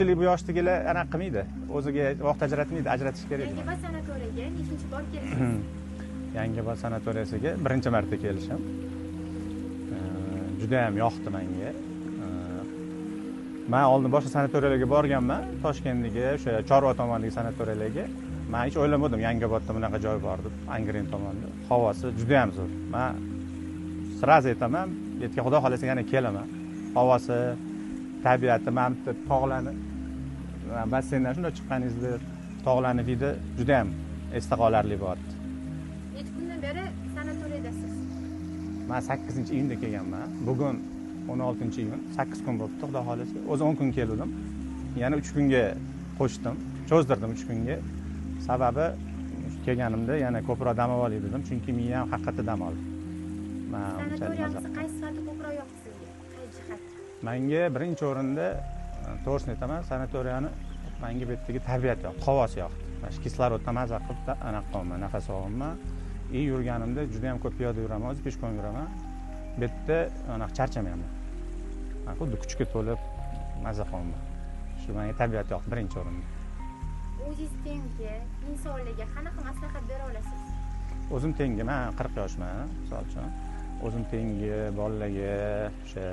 Bu yoshdagilar anaqa qilmaydi, o'ziga vaqt ajratmaydi, ajratish kerak. Yangiobod sanatoriyaga nechinchi bor kelishsiz? Yangiobod sanatoriyasiga birinchi marta kelishim. Juda ham yoqdi menga. Men oldin boshqa sanatoriyalarga borganman, Toshkentdagi, o'sha Chorva tomonidagi sanatoriyalarga. Men hech o'ylamadim Yangiobodda bunaqa joy bor deb, Angren tomonda. Havosi juda ham zo'r. Men sraz aytaman, bu yerga Xudo xolasa yana kelaman. Havosi, tabiati, mana bu tog'larni, basseyndan shunday chiqqaningizda tog'larning hidi juda ham esda qolarli bo'lyapti. Necha kundan beri sanatoriyadasiz? Men 8-iyunda kelganman. Bugun 16-iyun, 8 kun bo'libdi, Xudo xolasa. O'zi 10 kun keldim. Yana 3 kunga qo'shdim, cho'zdirdim 3 kunga. Sababi kelganimda yana ko'proq dam olay dedim, chunki miyam haqiqatda dam oldi. Sanatoriyamiz qaysi sifati ko'proq yoqdi sizga? Qaysi jihat? Menga birinchi o'rinda to'g'risini aytaman, sanatoriyani menga bu yerdagi tabiat yoqdi, havosi yoqdi. Mana shu kisloroddan maza qilib anaqa qilaman, nafas olaman. Yurganimda juda ham ko'p piyoda yuraman, o'zi peshqon yuraman. Bu yerda anaqa charchamayman. Men xuddi kuchga to'lib maza qilaman. Shu menga tabiat yoqdi birinchi o'rinda. O'zingiz tengi insonlarga qanaqa maslahat bera olasiz? O'zim tengi, men 40 yoshman, misol uchun. O'zim tengi bolalarga, o'sha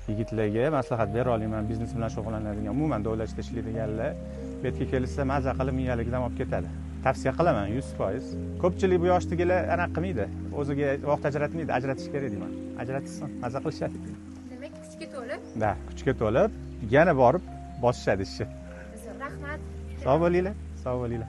yigitlarga maslahat bera olaman, biznes bilan shug'ullanadigan, umuman davlatda ishlaydiganlar bu yerga kelsa maza qilib miyaligidan olib ketadi. Tavsiya qilaman 100%. Ko'pchilik bu yoshdagilar anaqa qilmaydi, o'ziga vaqt ajratmaydi, ajratish kerak deyman. Ajratsin, maza qilishadi. Demak, kuchga to'lib? Da, kuchga to'lib, yana borib bosishadi ishni. Rahmat. Sog' bo'linglar, sog' bo'linglar.